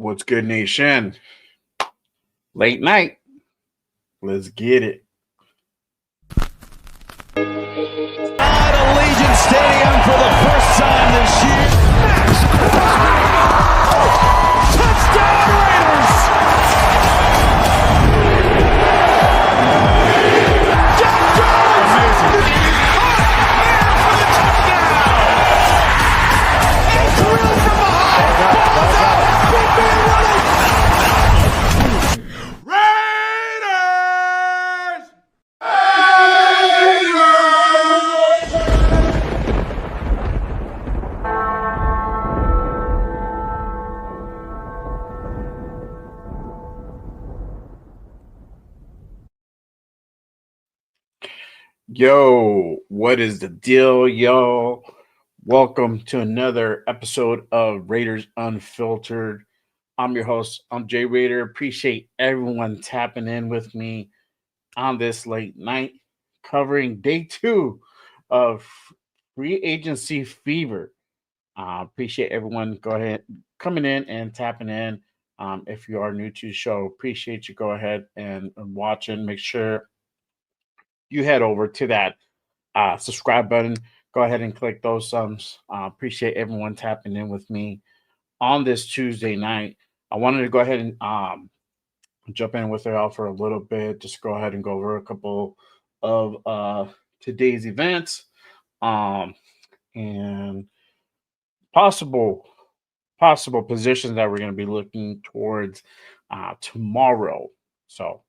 What's good, nation? Late night. Let's get it. At Allegiant Stadium for the first time this year. Touchdown Raiders! Jack Jones! For the touchdown! A drill from behind! Ball's out! Big man running! Yo, what is the deal, y'all? Welcome to another episode of Raiders Unfiltered. I'm your host, I'm Jay Raider. Appreciate everyone tapping in with me on this late night, covering day 2 of free agency fever. Appreciate everyone go ahead coming in and tapping in. If you are new to the show, appreciate you go ahead and watching. Make sure you head over to that subscribe button. Go ahead and click those thumbs. Appreciate everyone tapping in with me on this Tuesday night. I wanted to go ahead and jump in with y'all for a little bit. Just go ahead and go over a couple of today's events and possible positions that we're going to be looking towards tomorrow. So,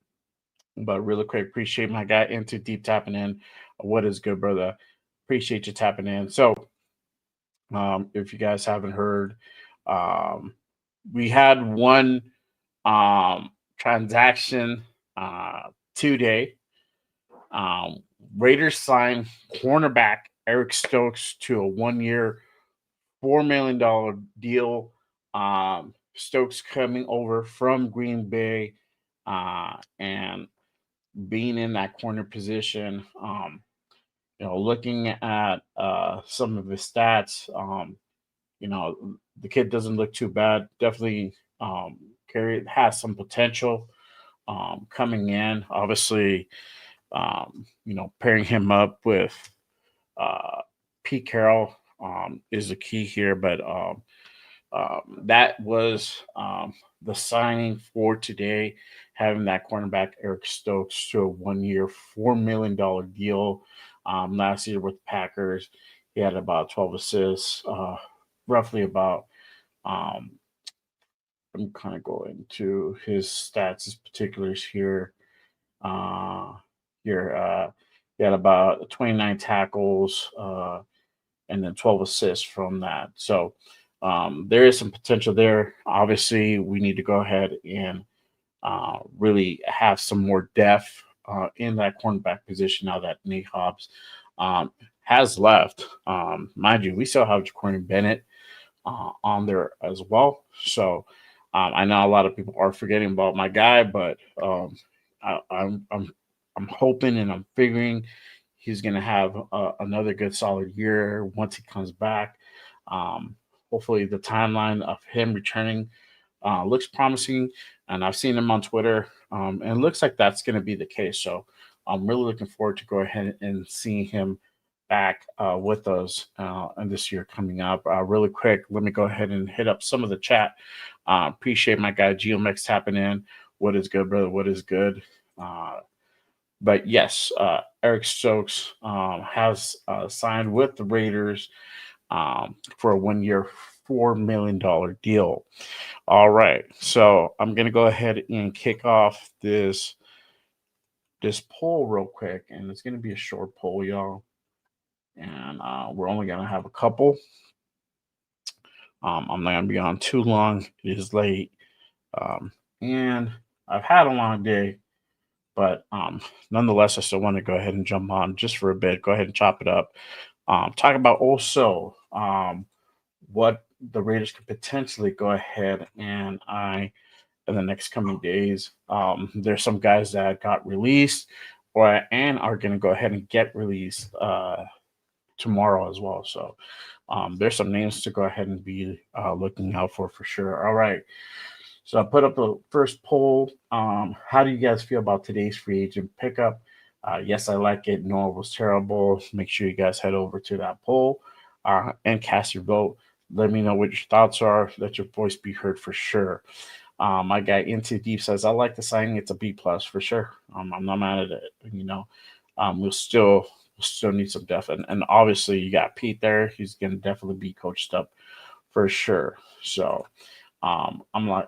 but really quick, appreciate my guy Into Deep tapping in. What is good, brother? Appreciate you tapping in. So, if you guys haven't heard, we had one transaction today. Raiders signed cornerback Eric Stokes to a 1-year, $4 million deal. Stokes coming over from Green Bay and being in that corner position. Looking at some of his stats, the kid doesn't look too bad. Definitely has some potential coming in. Obviously, pairing him up with Pete Carroll is the key here. But that was the signing for today, having that cornerback Eric Stokes to a 1-year, $4 million deal. Last year with the Packers, he had about 12 assists, roughly about. I'm kind of going to his stats, his particulars here. He had about 29 tackles and then 12 assists from that. So there is some potential there. Obviously, we need to go ahead and really have some more depth in that cornerback position now that Nate Hobbs has left. Mind you, we still have Jaquan Bennett on there as well. So I know a lot of people are forgetting about my guy, but I'm hoping and I'm figuring he's going to have another good solid year once he comes back. Hopefully the timeline of him returning looks promising, and I've seen him on Twitter, and it looks like that's going to be the case. So I'm really looking forward to go ahead and seeing him back with us in this year coming up. Really quick, let me go ahead and hit up some of the chat. Appreciate my guy GeoMix tapping in. What is good, brother? What is good? But yes, Eric Stokes has signed with the Raiders for a 1-year, $4 million deal. All right, so I'm gonna go ahead and kick off this poll real quick, and it's gonna be a short poll, y'all, and we're only gonna have a couple. I'm not gonna be on too long. It is late, and I've had a long day, but nonetheless, I still want to go ahead and jump on just for a bit. Go ahead and chop it up. Talk about also what the Raiders could potentially go ahead and in the next coming days. There's some guys that got released and are going to go ahead and get released tomorrow as well. So there's some names to go ahead and be looking out for sure. All right. So I put up the first poll. How do you guys feel about today's free agent pickup? Yes, I like it. No, it was terrible. Make sure you guys head over to that poll and cast your vote. Let me know what your thoughts are. Let your voice be heard for sure. My guy Into Deep says, I like the signing. It's a B plus for sure. I'm not mad at it. We'll still need some depth. And obviously you got Pete there. He's gonna definitely be coached up for sure. So I'm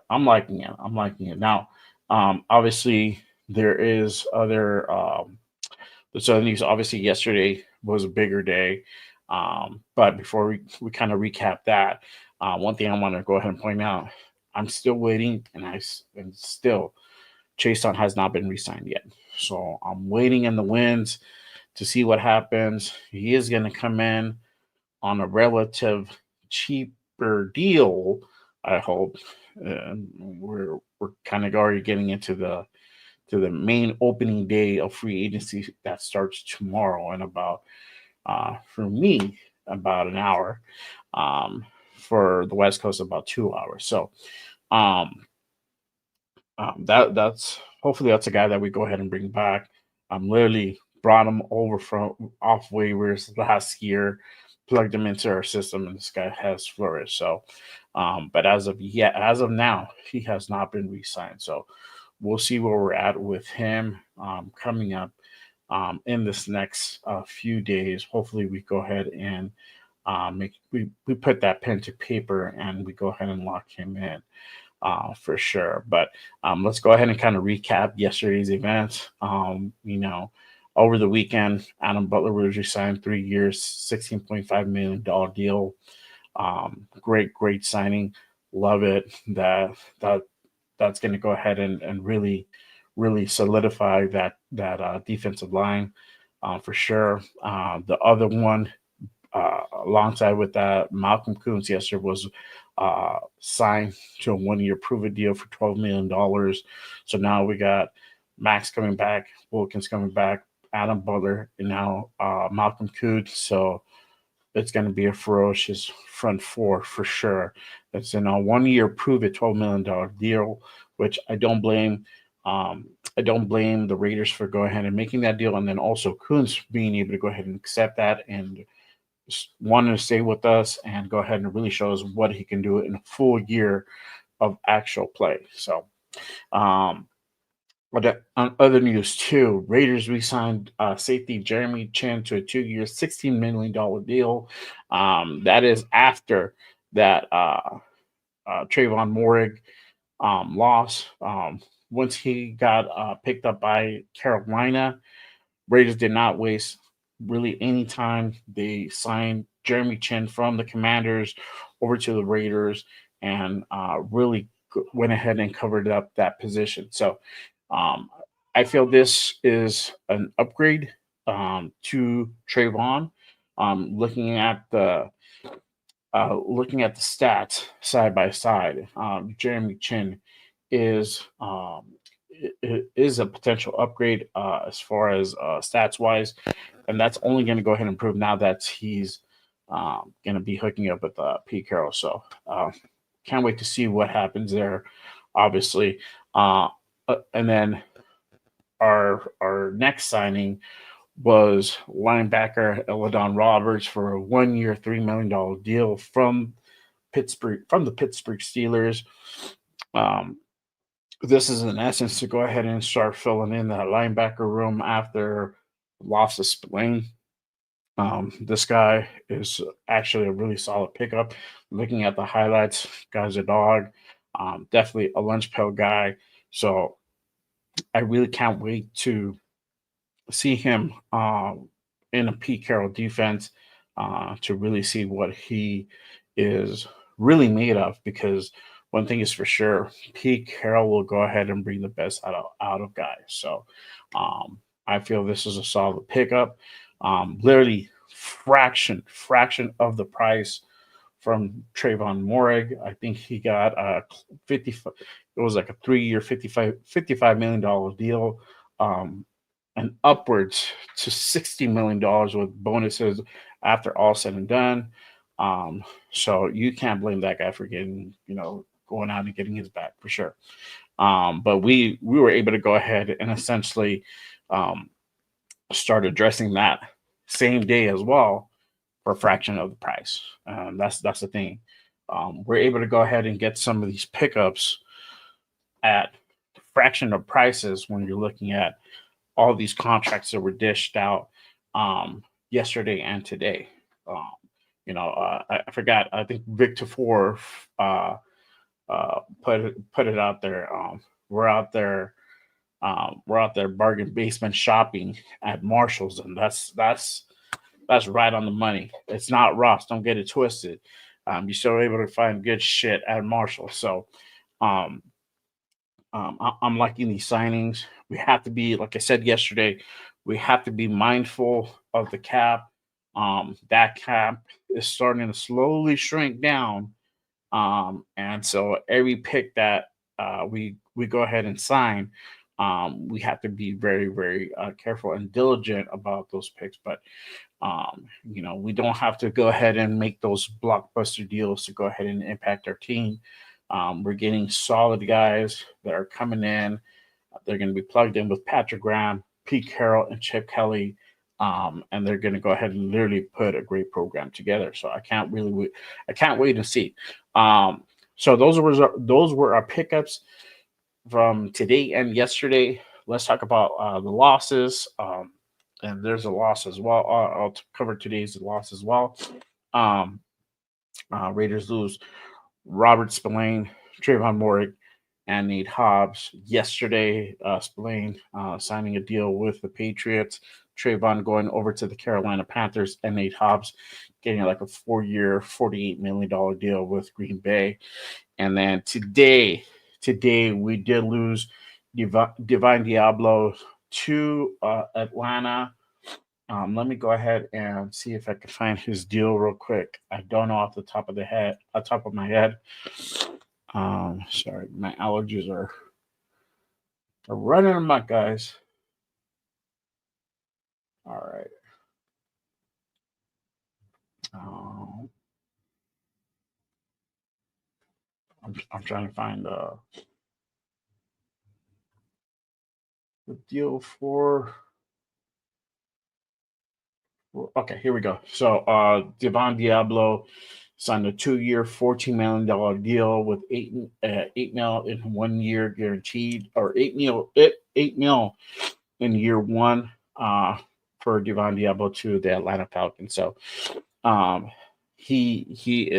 liking it. I'm liking it. Now, obviously there is other there's other news. Obviously yesterday was a bigger day. But before we kind of recap that, one thing I want to go ahead and point out, I'm still waiting, and still Chase has not been re-signed yet. So I'm waiting in the winds to see what happens. He is going to come in on a relative cheaper deal, I hope. We're kind of already getting into the main opening day of free agency that starts tomorrow in about for me about an hour. For the West Coast about 2 hours. So um, that's hopefully that's a guy that we go ahead and bring back. Literally brought him over from off waivers last year, plugged him into our system, and this guy has flourished. So, but as of now, he has not been re-signed. So we'll see where we're at with him coming up in this next few days. Hopefully, we go ahead and we put that pen to paper and we go ahead and lock him in for sure. But let's go ahead and kind of recap yesterday's events. Over the weekend, Adam Butler was re-signed 3 years, $16.5 million deal. Great signing. Love it. That's going to go ahead and really solidify that defensive line for sure. The other one, alongside with that, Malcolm Koonce yesterday was signed to a 1-year prove-it deal for $12 million. So now we got Max coming back, Wilkins coming back, Adam Butler, and now Malcolm Koonce. So it's going to be a ferocious front four for sure. It's in a 1-year prove-it $12 million deal, which I don't blame. I don't blame the Raiders for going ahead and making that deal, and then also Koonce being able to go ahead and accept that and wanting to stay with us and go ahead and really show us what he can do in a full year of actual play. So, but on other news too, Raiders re-signed safety Jeremy Chin to a 2-year, $16 million deal. That is after that Trayvon Morig loss. Once he got picked up by Carolina, Raiders did not waste really any time. They signed Jeremy Chin from the Commanders over to the Raiders and really went ahead and covered up that position. So I feel this is an upgrade to Trayvon. Looking at the stats side by side, Jeremy Chin is is a potential upgrade as far as stats wise, and that's only going to go ahead and improve now that he's going to be hooking up with Pete Carroll. So can't wait to see what happens there. Obviously, and then our next signing was linebacker Eladon Roberts for a 1-year, $3 million deal from the Pittsburgh Steelers. This is in essence to go ahead and start filling in that linebacker room after loss of Spillane. This guy is actually a really solid pickup. Looking at the highlights, guy's a dog. Definitely a lunch pail guy. So I really can't wait to see him in a Pete Carroll defense to really see what he is really made of. Because one thing is for sure, Pete Carroll will go ahead and bring the best out of guys. So I feel this is a solid pickup. Literally fraction of the price from Trayvon Morig. I think he got 55. It was like a 3-year, $55 million deal, and upwards to $60 million with bonuses after all said and done. So you can't blame that guy for going going out and getting his back for sure. But we were able to go ahead and essentially start addressing that same day as well for a fraction of the price. That's the thing. We're able to go ahead and get some of these pickups at a fraction of prices when you're looking at all these contracts that were dished out yesterday and today. I forgot. I think Victor Four put it out there. We're out there. We're out there bargain basement shopping at Marshalls, and that's right on the money. It's not Ross. Don't get it twisted. You're still able to find good shit at Marshalls. So, I'm liking these signings. We have to be, like I said yesterday, we have to be mindful of the cap. That cap is starting to slowly shrink down. And so every pick that we go ahead and sign, we have to be very, very careful and diligent about those picks. But we don't have to go ahead and make those blockbuster deals to go ahead and impact our team. We're getting solid guys that are coming in. They're going to be plugged in with Patrick Graham, Pete Carroll, and Chip Kelly. And they're going to go ahead and literally put a great program together. So I can't wait to see. So those were our pickups from today and yesterday. Let's talk about the losses. And there's a loss as well. I'll cover today's loss as well. Raiders lose Robert Spillane, Trayvon Morig, and Nate Hobbs. Yesterday, Spillane signing a deal with the Patriots, Trayvon going over to the Carolina Panthers, and Nate Hobbs getting like a 4-year, $48 million deal with Green Bay. And then today we did lose Divine Diablo to Atlanta. Let me go ahead and see if I can find his deal real quick. I don't know off the top of my head. Sorry, my allergies are running amok, guys. All right. I'm trying to find the deal for. Okay, here we go. So Devon Diablo signed a 2-year, $14 million deal with $8 million in 1 year guaranteed, or $8 million in year one for Devon Diablo to the Atlanta Falcons. So he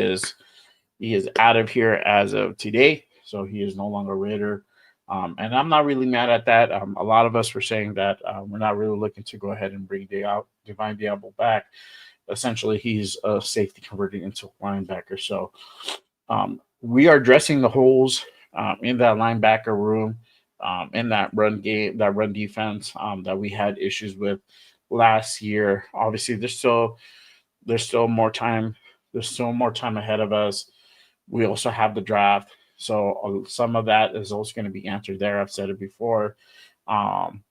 is out of here as of today. So he is no longer a Raider. And I'm not really mad at that. A lot of us were saying that we're not really looking to go ahead and bring Divine Diablo back. Essentially, he's a safety converted into a linebacker. So we are addressing the holes in that linebacker room, in that run game, that run defense that we had issues with last year. Obviously, there's still more time. There's still more time ahead of us. We also have the draft. So some of that is also going to be answered there. I've said it before on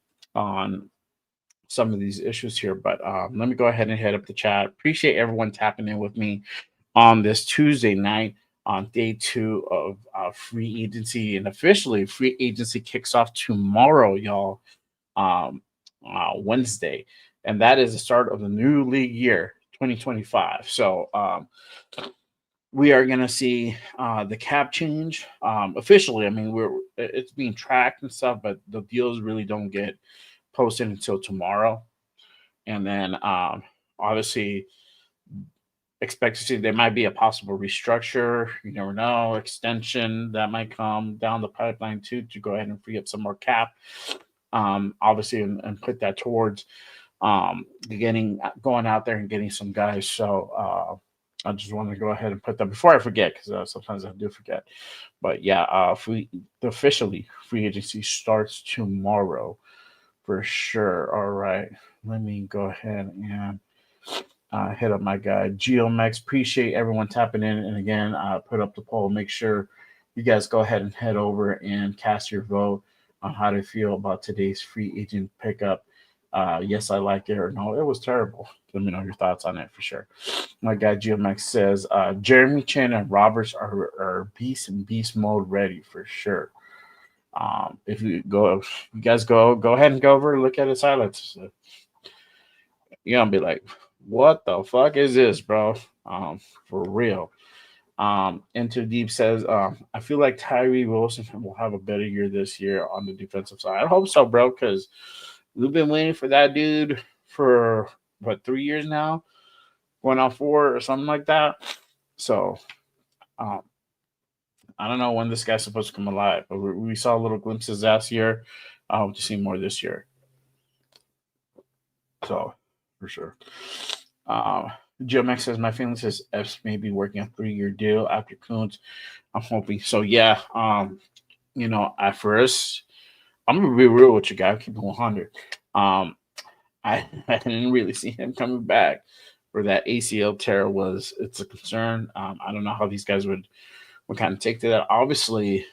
some of these issues here. But let me go ahead and head up the chat. Appreciate everyone tapping in with me on this Tuesday night on day 2 of free agency. And officially, free agency kicks off tomorrow, y'all, Wednesday. And that is the start of the new league year, 2025. So we are going to see the cap change officially. I mean, it's being tracked and stuff, but the deals really don't get posted until tomorrow. And then obviously expect to see there might be a possible restructure. You never know, extension that might come down the pipeline too, to go ahead and free up some more cap. Obviously, and put that towards going out there and getting some guys. So I just want to go ahead and put that before I forget, because sometimes I do forget. But yeah, officially free agency starts tomorrow for sure. All right, let me go ahead and hit up my guy Geomex. Appreciate everyone tapping in, and again, put up the poll. Make sure you guys go ahead and head over and cast your vote on how to feel about today's free agent pickup. Yes, I like it, or no, it was terrible. Let me know your thoughts on it for sure. My guy GMX says Jeremy Chin and Roberts are beast and beast mode ready for sure. If you guys go ahead and go over and look at his highlights. You're gonna be like, what the fuck is this, bro? For real. Into Deep says, I feel like Tyree Wilson will have a better year this year on the defensive side. I hope so, bro, because we've been waiting for that dude for what 3 years now, going on 4 or something like that. So, um, I don't know when this guy's supposed to come alive, but we saw little glimpses last year. I hope to see more this year. So, for sure. GeoMax says, my feeling says Epps may be working a 3-year deal after Kuntz. I'm hoping. So, yeah, at first, I'm going to be real with you guys. Keep it 100. I didn't really see him coming back, or that ACL tear it's a concern. I don't know how these guys would kind of take to that. Obviously,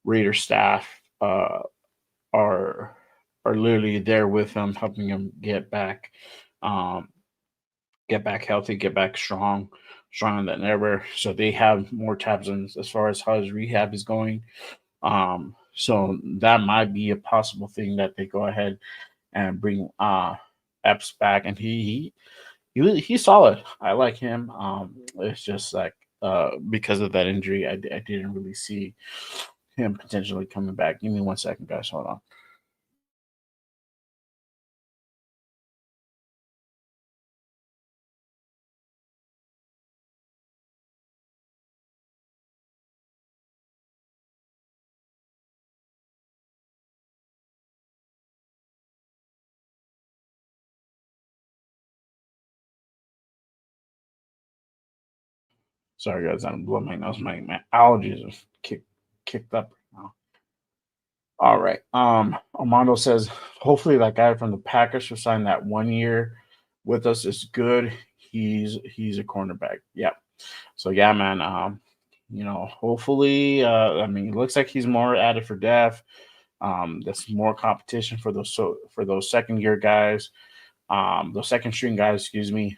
Raider staff are literally there with him, helping him get back healthy, get back stronger than ever. So they have more tabs on as far as how his rehab is going. So that might be a possible thing that they go ahead and bring Epps back, and he's solid. I like him. It's just like because of that injury, I didn't really see him potentially coming back. Give me 1 second, guys. Hold on. Sorry, guys. I'm blowing my nose. My allergies are kicked up right now. All right. Armando says, hopefully that guy from the Packers who signed that 1 year with us is good. He's a cornerback. Yeah. So yeah, man. Hopefully, it looks like he's more added for depth. There's more competition for those second year guys, those second string guys, excuse me.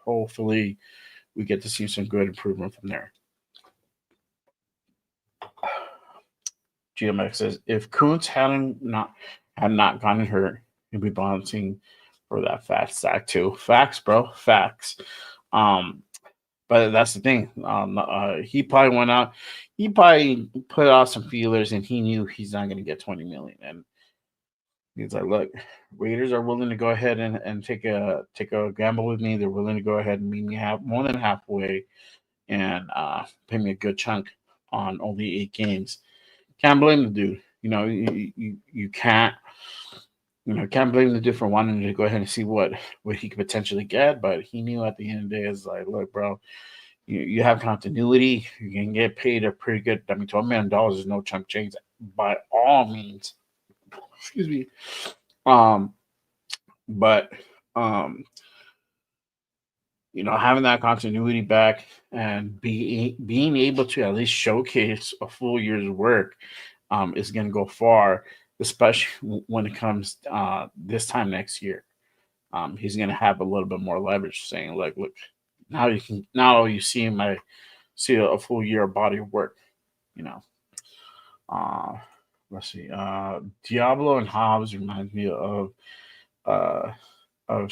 Hopefully we get to see some good improvement from there. GMX says, if Kuntz had not gotten hurt, he'd be bouncing for that fat sack too. Facts, bro. Facts. But that's the thing. He probably went out. He probably put out some feelers, and he knew he's not going to get $20 million. And he's like, "Look, Raiders are willing to go ahead and take a gamble with me. They're willing to go ahead and meet me more than halfway, and pay me a good chunk on only 8 games." Can't blame the dude. You can't. Can't blame the dude for wanting to go ahead and see what he could potentially get. But he knew at the end of the day, it's like, look, bro, you have continuity. You can get paid a pretty good. $12 million is no chump change by all means. Excuse me. But having that continuity back and being able to at least showcase a full year's work is going to go far, especially when it comes this time next year. He's going to have a little bit more leverage, saying, "Look, now you see a full year of body of work." Let's see. Diablo and Hobbs reminds me of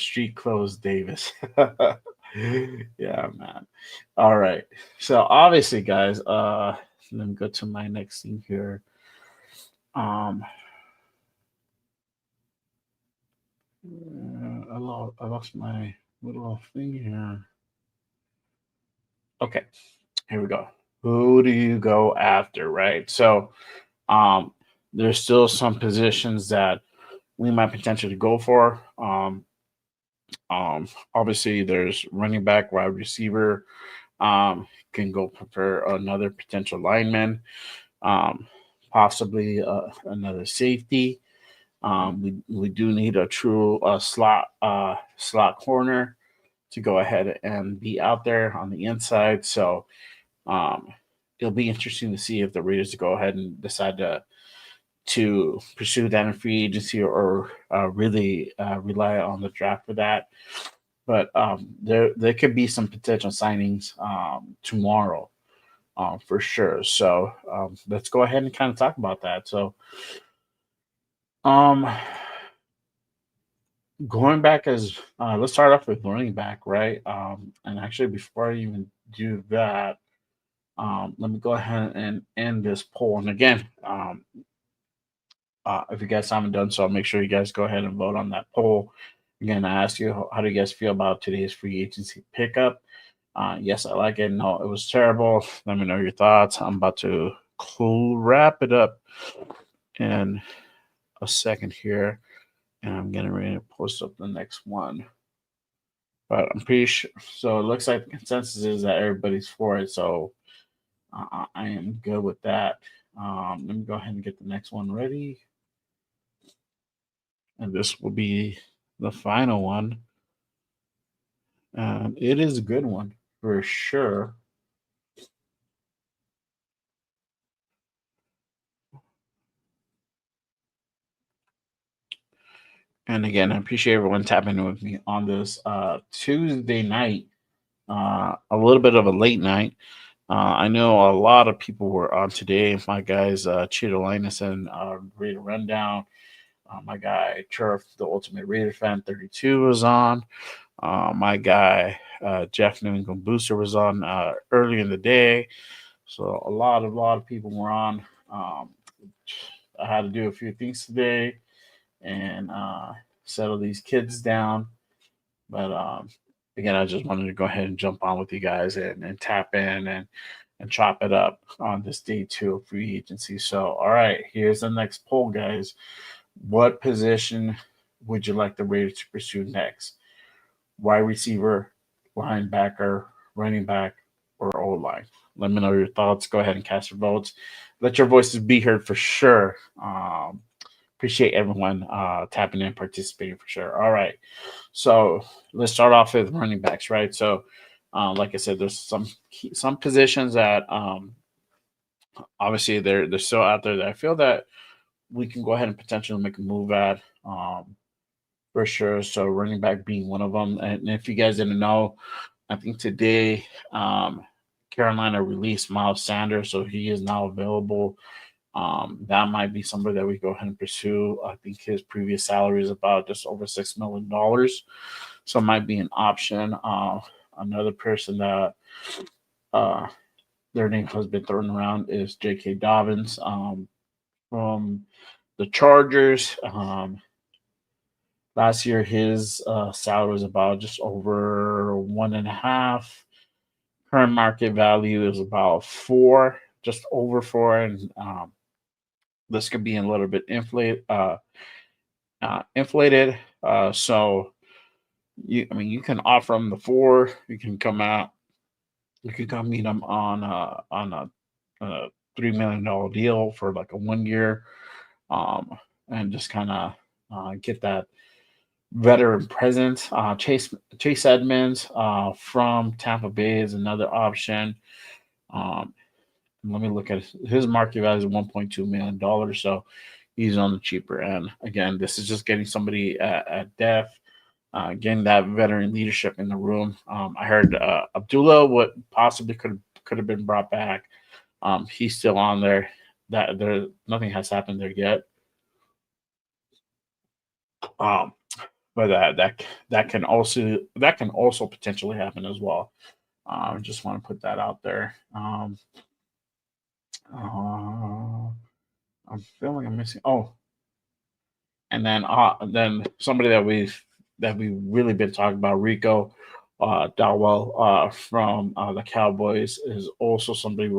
Street Clothes Davis. Yeah, man. All right. So obviously, guys, let me go to my next thing here. I lost my little thing here. Okay, here we go. Who do you go after, right? So, there's still some positions that we might potentially go for. Obviously, there's running back, wide receiver. Can go for another potential lineman, possibly another safety. We do need a true slot corner to go ahead and be out there on the inside. So it'll be interesting to see if the Raiders go ahead and decide to to pursue that in free agency or really rely on the draft for that. But there could be some potential signings tomorrow for sure. So let's go ahead and kind of talk about that. So um, going back as let's start off with running back, right? And actually, before I even do that, let me go ahead and end this poll. And again, if you guys haven't done so, make sure you guys go ahead and vote on that poll. Again, I ask you, how do you guys feel about today's free agency pickup? Yes, I like it. No, it was terrible. Let me know your thoughts. I'm about to wrap it up in a second here, and I'm getting ready to post up the next one. But I'm pretty sure. So it looks like the consensus is that everybody's for it. So I am good with that. Let me go ahead and get the next one ready. And this will be the final one. It is a good one for sure. And again, I appreciate everyone tapping in with me on this Tuesday night, a little bit of a late night. I know a lot of people were on today. My guys, Cheeto Linus and Raider Rundown. My guy, Turf, the Ultimate Raider Fan 32 was on. My guy, Jeff New England Booster was on early in the day. So a lot of people were on. I had to do a few things today and settle these kids down. But again, I just wanted to go ahead and jump on with you guys and tap in and chop it up on this day 2 of free agency. So, all right, here's the next poll, guys. What position would you like the Raiders to pursue next? Wide receiver, linebacker, running back, or O line? Let me know your thoughts. Go ahead and cast your votes. Let your voices be heard for sure. Appreciate everyone tapping in, participating for sure. All right, so let's start off with running backs, right? So, like I said, there's some positions that obviously they're still out there that I feel that we can go ahead and potentially make a move at for sure. So running back being one of them. And if you guys didn't know, I think today Carolina released Miles Sanders, so he is now available. That might be somebody that we go ahead and pursue. I think his previous salary is about just over $6 million, so it might be an option. Another person that their name has been thrown around is J.K. Dobbins from the Chargers. Last year, his salary was about just over 1.5. Current market value is about 4, just over 4, and this could be a little bit inflated. So you can offer them the 4. You can come out. You can come meet them on a $3 million deal for like a 1 year, and just kind of get that veteran presence. Chase Edmonds from Tampa Bay is another option. Let me look at his market value is $1.2 million, so he's on the cheaper end. Again, this is just getting somebody at depth, getting that veteran leadership in the room. I heard Abdullah what possibly could have been brought back. He's still on there. That there nothing has happened there yet. But that can also potentially happen as well. I just want to put that out there. I'm feeling I'm missing. Oh, and then somebody that we've really been talking about, Rico Dowell from the Cowboys, is also somebody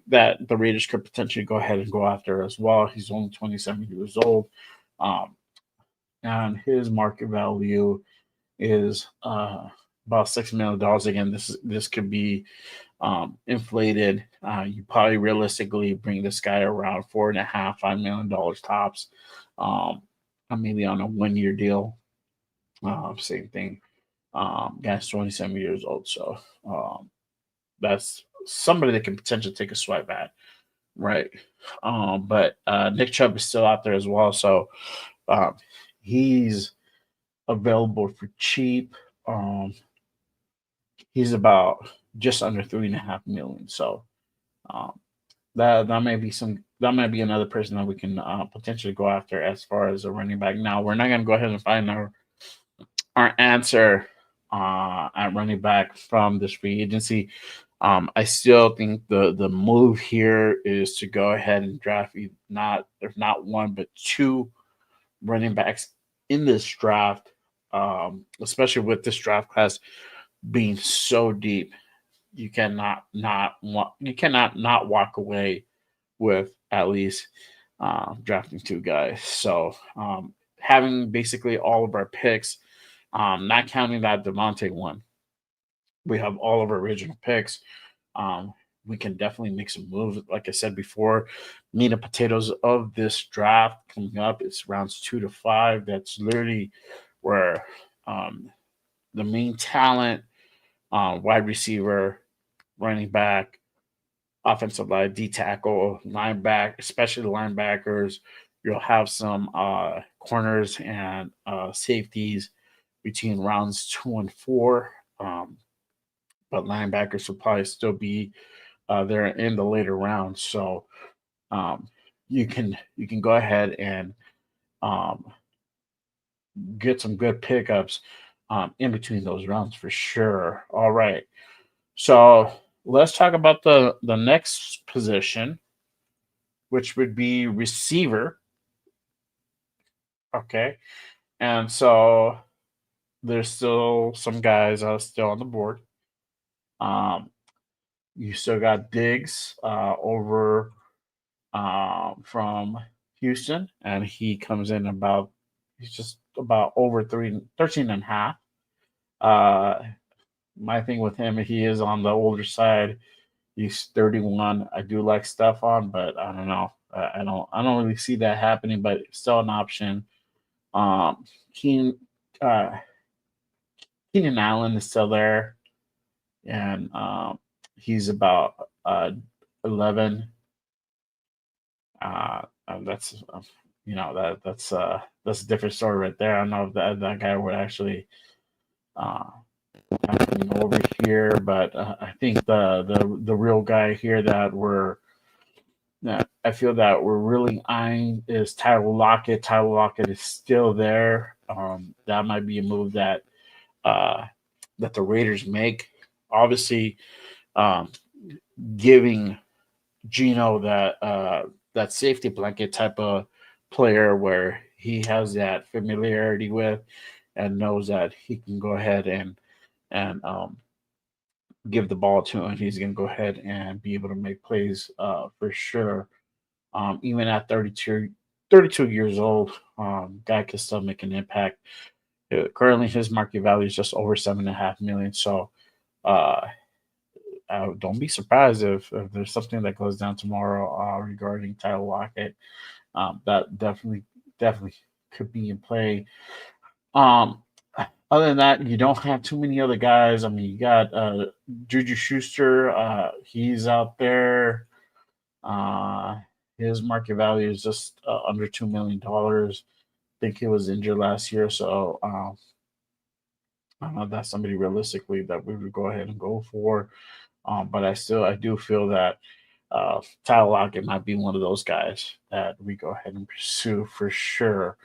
that the Raiders could potentially go ahead and go after as well. He's only 27 years old, and his market value is about $6 million. Again, this could be inflated. You probably realistically bring this guy around $4.5, $5 million tops. Maybe on a 1 year deal. Same thing. Guy's 27 years old, so that's somebody that can potentially take a swipe at. right. But Nick Chubb is still out there as well, so um, he's available for cheap. Um, he's about just under 3.5 million. So um, that might be another person that we can potentially go after as far as a running back. Now we're not going to go ahead and find our answer at running back from this free agency. I still think the move here is to go ahead and draft not if not one but two running backs in this draft, especially with this draft class being so deep. You cannot not walk away with at least drafting two guys. So having basically all of our picks, not counting that Devontae one, we have all of our original picks. Um, we can definitely make some moves. Like I said before, meat and potatoes of this draft coming up. It's rounds 2 to 5. That's literally where the main talent, wide receiver, running back, offensive line, D tackle, linebacker, especially the linebackers. You'll have some corners and safeties between rounds 2 and 4. But linebackers will probably still be there in the later rounds. So um, you can go ahead and um, get some good pickups in between those rounds for sure. All right. So let's talk about the next position, which would be receiver. Okay. And so there's still some guys still on the board. Um, you still got Diggs over from Houston, and he comes in he's just about over 13 and a half. My thing with him, he is on the older side. He's 31. I do like Stephon, but I don't know. I don't really see that happening, but it's still an option. Um, Keen, uh, Keenan Allen is still there, and he's about 11. That's that's a different story right there. I don't know if that guy would actually uh, happening over here, but I think the real guy here that I feel that we're really eyeing is Tyler Lockett. Tyler Lockett is still there. That might be a move uh, that the Raiders make. Obviously, um, giving Gino that safety blanket type of player where he has that familiarity with and knows that he can go ahead and give the ball to him. He's going to go ahead and be able to make plays for sure. Even at 32 years old, guy can still make an impact. Currently, his market value is just over 7.5 million. So uh, don't be surprised if there's something that goes down tomorrow regarding Tyler Lockett. That definitely could be in play. Um, Other than that, you don't have too many other guys. I mean, you got Juju Schuster. He's out there. Uh, his market value is just under $2 million. I think he was injured last year, so I don't know if that's somebody realistically that we would go ahead and go for. But I do feel that Tyler Lockett might be one of those guys that we go ahead and pursue for sure.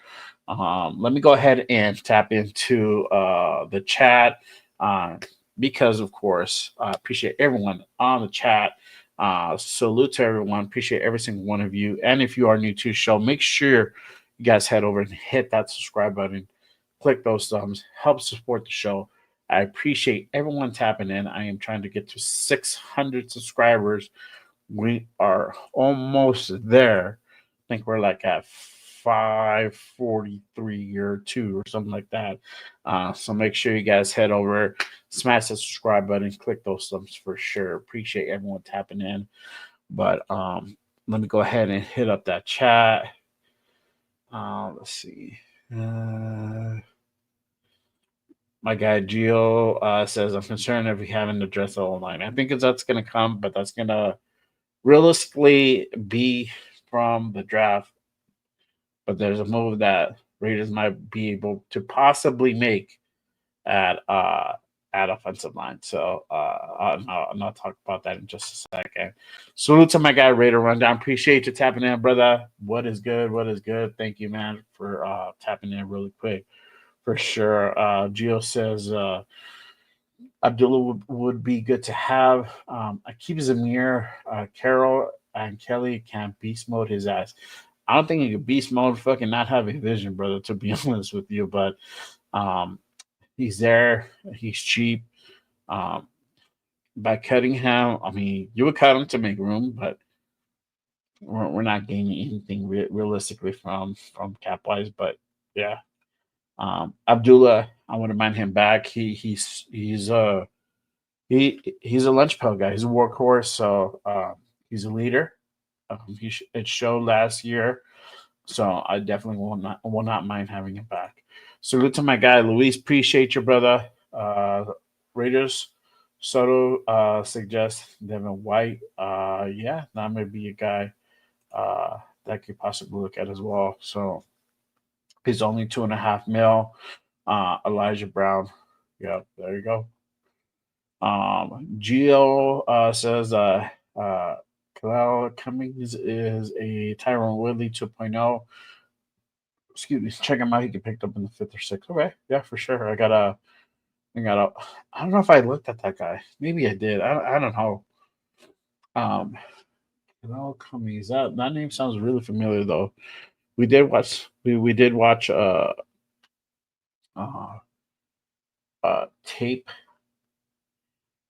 Let me go ahead and tap into the chat because, of course, I appreciate everyone on the chat. Salute to everyone. Appreciate every single one of you. And if you are new to the show, make sure you guys head over and hit that subscribe button. Click those thumbs. Help support the show. I appreciate everyone tapping in. I am trying to get to 600 subscribers. We are almost there. I think we're like at 543 or 2 or something like that. So make sure you guys head over, smash the subscribe button, click those thumbs for sure. Appreciate everyone tapping in. But let me go ahead and hit up that chat. Let's see. My guy Gio says, I'm concerned if we haven't addressed the online. I think that's going to come, but that's going to realistically be from the draft, but there's a move that Raiders might be able to possibly make at offensive line. So I'll talk about that in just a second. Salute to my guy Raider Rundown. Appreciate you tapping in, brother. What is good? What is good? Thank you, man, for tapping in really quick. For sure. Gio says Abdullah would be good to have. I keep Zamir, Carroll, and Kelly can beast mode his ass. I don't think he could beast mode fucking not have a vision, brother, to be honest with you. But um, he's there. He's cheap. Um, by cutting him, I mean, you would cut him to make room, but we're not gaining anything realistically from cap wise. But yeah, Abdullah, I wouldn't mind him back. He's a lunch pail guy. He's a workhorse, so he's a leader. It showed last year, so I definitely will not mind having him back. Salute to my guy Luis. Appreciate your brother. Raiders. Soto suggests Devin White. Yeah, that may be a guy that could possibly look at as well. So he's only 2.5 mil. Elijah Brown. Yep, there you go. Gio says Kalal Cummings is a Tyrone Woodley 2.0. Excuse me, check him out. He get picked up in the 5th or 6th. Okay, yeah, for sure. I don't know if I looked at that guy. Maybe I did. I don't know. Kalal Cummings. That name sounds really familiar though. We did watch uh tape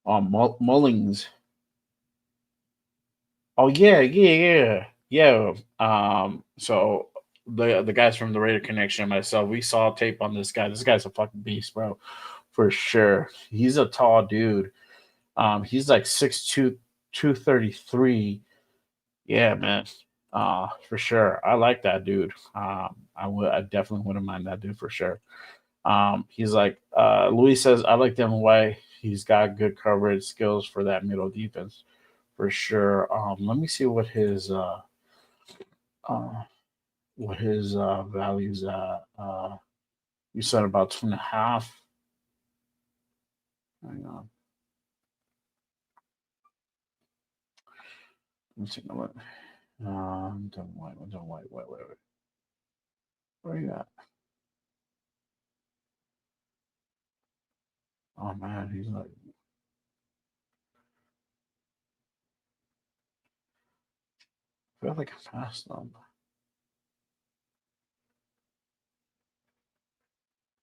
on Mullings. Oh yeah. So the guys from the Raider Connection and myself, we saw tape on this guy. This guy's a fucking beast, bro, for sure. He's a tall dude. He's like 6'2", 233. Yeah, man. For sure. I like that dude. I definitely wouldn't mind that dude for sure. He's like Louis says, I like Devin White. He's got good coverage skills for that middle defense for sure. Let me see uh what his values at. You said about 2.5. Hang on. Let's take a look. Devin White, wait. Where you at? Oh man, he's like I feel like I passed them.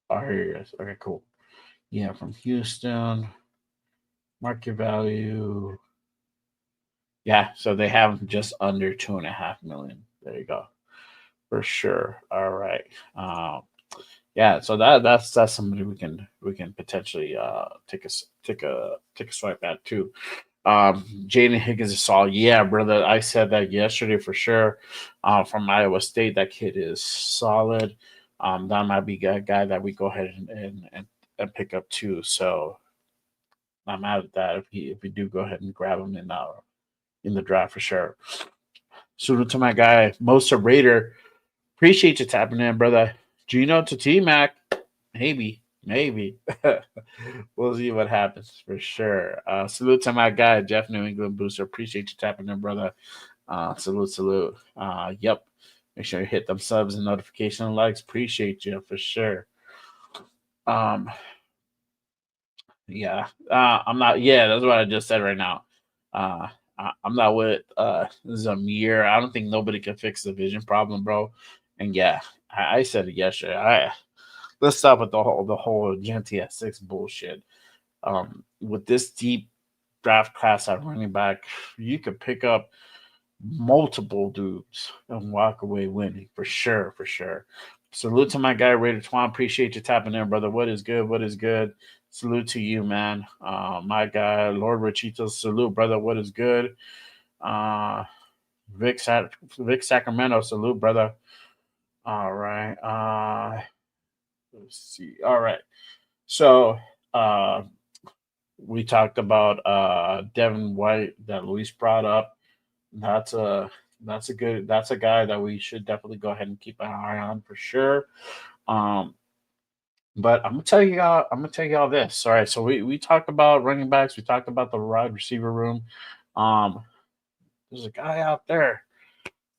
Oh, here he is. Okay, cool. Yeah, from Houston. Market value. Yeah, so they have just under 2.5 million. There you go. For sure. All right. Yeah, so that's somebody we can potentially take a swipe at too. Jaden Higgins is solid. Yeah, brother. I said that yesterday for sure. From Iowa State, that kid is solid. That might be a guy that we go ahead and pick up too. So I'm mad at that if we do go ahead and grab him in the draft for sure. Salute to my guy, Mosa Raider. Appreciate you tapping in, brother. Gino to T Mac. Maybe. We'll see what happens for sure. Salute to my guy, Jeff New England Booster. Appreciate you tapping in, brother. Salute. Yep. Make sure you hit them subs and notification likes. Appreciate you for sure. Yeah. I'm not. Yeah, that's what I just said right now. I'm not with Zamir. I don't think nobody can fix the vision problem, bro. And yeah, I said it yesterday. Let's stop with the whole Genty at 6 bullshit. With this deep draft class at running back, you could pick up multiple dudes and walk away winning for sure. Salute to my guy Raider Twan. Appreciate you tapping in, brother. What is good? Salute to you, man. My guy Lord Richito. Salute, brother. What is good? Vic Sacramento. Salute, brother. All right. Let's see. All right. So we talked about Devin White that Luis brought up. That's a that's a guy that we should definitely go ahead and keep an eye on for sure. Um, but I'm gonna tell y'all this. All right, so we talked about running backs, we talked about the wide receiver room. Um, there's a guy out there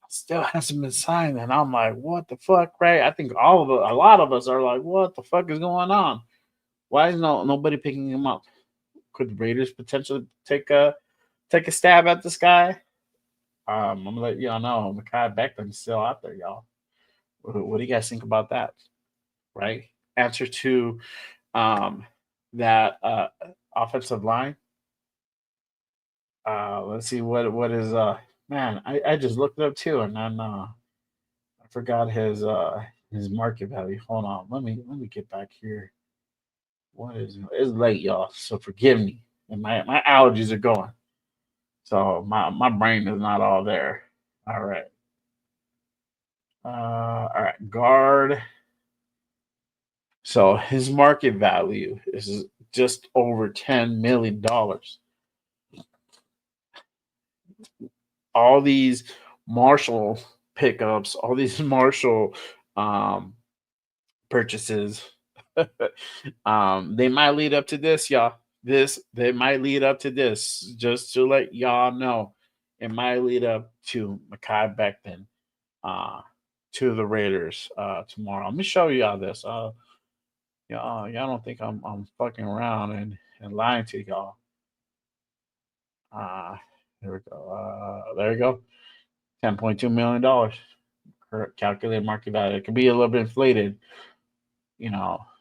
still hasn't been signed, and I'm like, what the fuck, right? I think a lot of us are like, what the fuck is going on? Why is nobody picking him up? Could the Raiders potentially take a stab at this guy? I'm gonna let y'all know Mekhi Becton's still out there, y'all. What do you guys think about that? Right? Answer to that offensive line. Let's see what is man. I just looked it up too, and then I forgot his market value. Hold on, let me get back here. What is it? It's late, y'all, so forgive me. And my allergies are going, so my brain is not all there. All right. All right, guard. So his market value is just over $10 million. All these Marshall pickups, all these Marshall um, purchases, they might lead up to this, y'all. They might lead up to this. Just to let y'all know, it might lead up to Mekhi Becton to the Raiders tomorrow. Let me show y'all this. Y'all don't think I'm fucking around and lying to y'all. Uh, there we go. There you go. $10.2 million. Calculated market value. It could be a little bit inflated,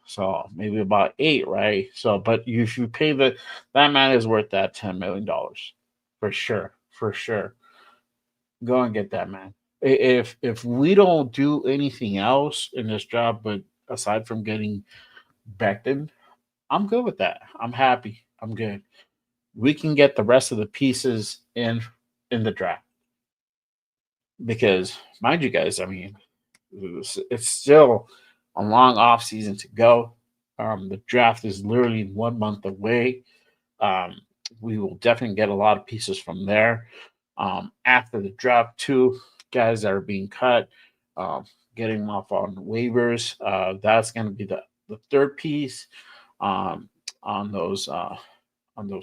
so maybe about eight, right? So, but if you pay that man is worth that $10 million for sure, for sure. Go and get that man. If we don't do anything else in this job, but aside from getting Becton, I'm good with that. I'm happy. I'm good. We can get the rest of the pieces in the draft because, mind you guys, I mean, it's still a long off season to go. The draft is literally 1 month away. Um, we will definitely get a lot of pieces from there. After the draft, too, guys that are being cut, getting them off on waivers. That's going to be the third piece um, on those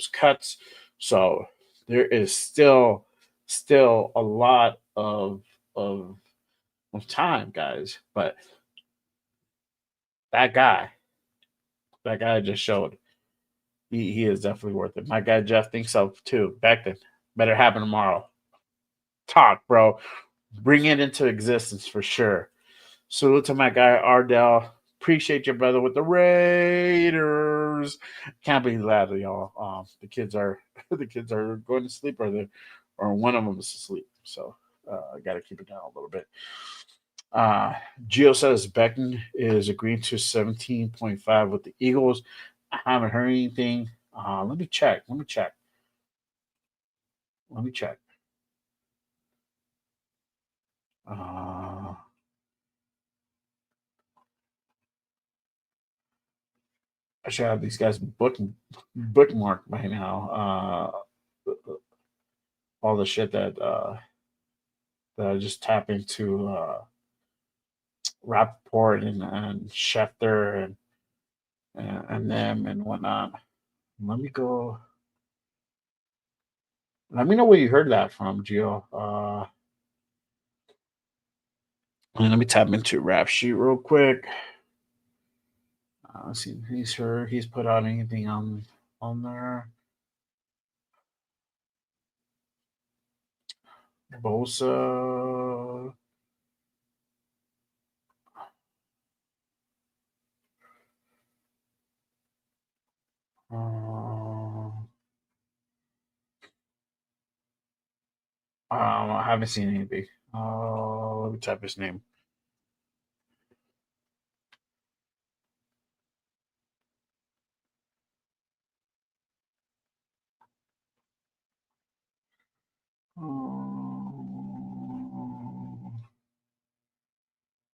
cuts. So there is still a lot of time, guys. But that guy, that guy just showed he is definitely worth it. My guy Jeff thinks so too. Back then, better happen tomorrow. Talk, bro. Bring it into existence for sure. Salute to my guy Ardell. Appreciate your brother with the Raiders. Can't believe that, y'all. The kids are the kids are going to sleep, or one of them is asleep. So I got to keep it down a little bit. Uh, Gio says Becton is agreeing to 17.5 with the Eagles. I haven't heard anything. Let me check. Let me check. Uh, I should have these guys bookmarked by now. All the shit that I just tap into Rappaport and Schefter and them and whatnot. Let me go. Let me know where you heard that from, Gio. And let me tap into Rap Sheet real quick. See if he's put out anything on there. Bosa. I haven't seen anything. Let me type his name.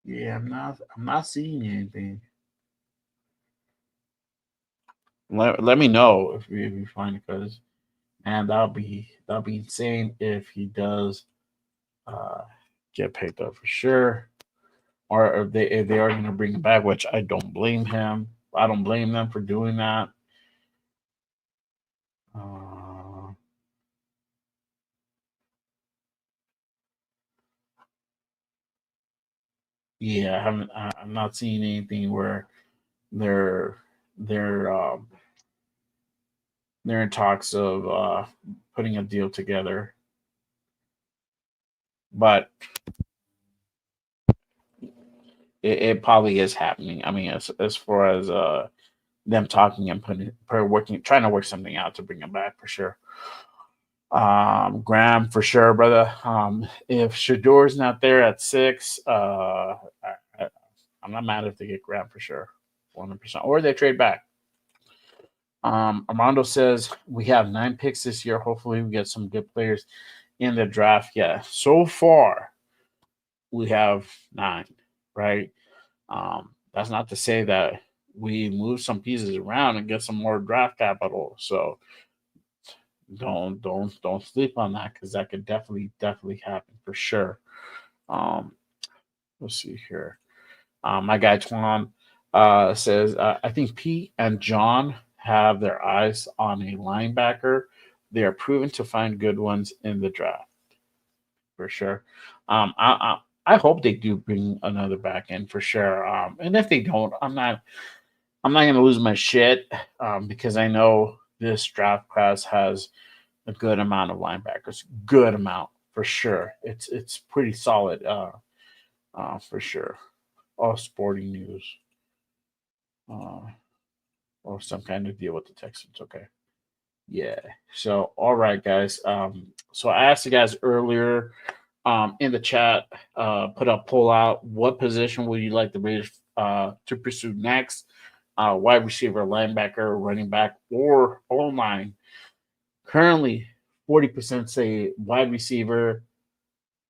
Yeah, I'm not seeing anything. Let me know if you find it, because and that'll be insane if he does get picked up for sure. Or if they are going to bring him back, which I don't blame him. I don't blame them for doing that. Yeah, I haven't. I'm not seeing anything where they're they're um, they're in talks of putting a deal together. But it probably is happening. I mean, as far as them talking and trying to work something out to bring him back for sure. Graham for sure, brother. If Shador's not there at 6, I'm not mad if they get Graham for sure, 100%, or they trade back. Armando says we have 9 picks this year. Hopefully, we get some good players in the draft. Yeah, so far we have 9, right? That's not to say that we move some pieces around and get some more draft capital. So don't sleep on that because that could definitely happen for sure. Um, let's see here. My guy Twan says I think Pete and John have their eyes on a linebacker. They are proven to find good ones in the draft for sure. I hope they do bring another back in for sure. And if they don't, I'm not going to lose my shit because I know this draft class has a good amount of linebackers. Good amount for sure. It's pretty solid for sure. All sporting news uh, or some kind of deal with the Texans. Okay. Yeah. So all right, guys. So I asked you guys earlier in the chat, put a poll out. What position would you like the Raiders to pursue next? Wide receiver, linebacker, running back, or O-line. Currently, 40% say wide receiver,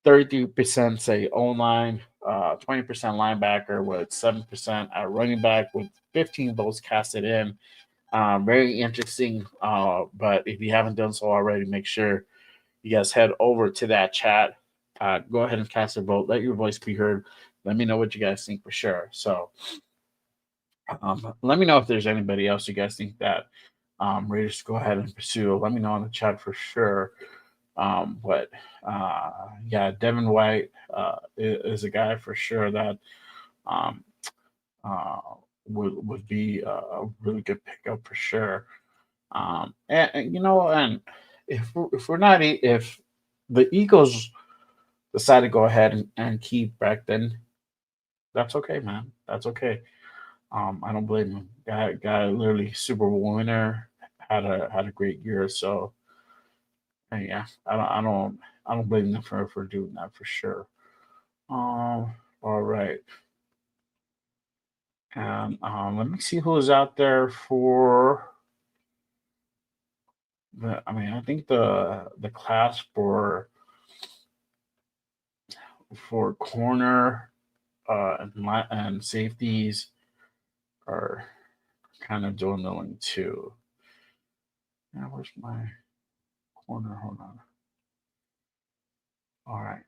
33% say O-line, 20% linebacker, with 7% at running back, with 15 votes casted in. Very interesting. But if you haven't done so already, make sure you guys head over to that chat. Go ahead and cast a vote. Let your voice be heard. Let me know what you guys think for sure. So let me know if there's anybody else you guys think that Raiders go ahead and pursue. Let me know in the chat for sure. But yeah, Devin White is a guy for sure that um, uh, would be a really good pickup for sure. And you know, and if we're not if the Eagles decide to go ahead and keep Becton, that's okay, man. That's okay. I don't blame him. Guy literally Super Bowl winner, had a great year. So and yeah, I don't blame them for doing that for sure. All right. And let me see who's out there for I mean, I think the class for corner and safeties are kind of dwindling too. Now, where's my corner? Hold on. All right.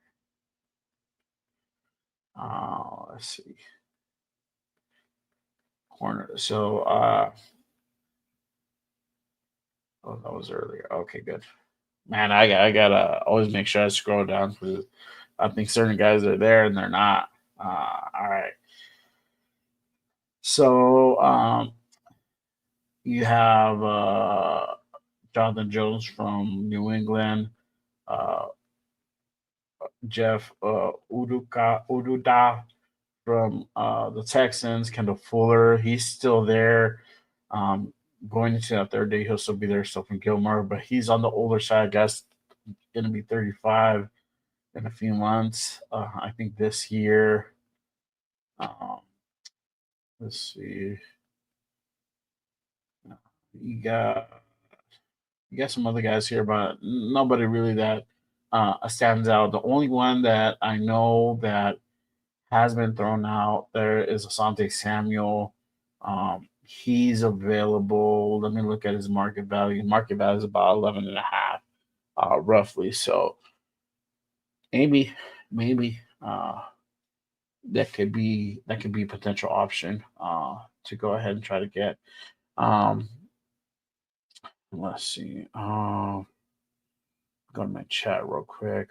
Let's see. Corner. So, oh, that was earlier. Okay, good. Man, I gotta always make sure I scroll down because I think certain guys are there and they're not. All right. So, you have Jonathan Jones from New England, uh, Jeff Ududa from the Texans, Kendall Fuller. He's still there. Um, Going into that third day, he'll still be there. Stephen Gilmore, but he's on the older side. I guess going to be 35 in a few months. I think this year. Um, let's see. You got some other guys here, but nobody really that stands out. The only one that I know that has been thrown out there is Asante Samuel. He's available. Let me look at his market value. Market value is about 11 and a half, roughly. So maybe that could be a potential option to go ahead and try to get. Um, let's see. Go to my chat real quick.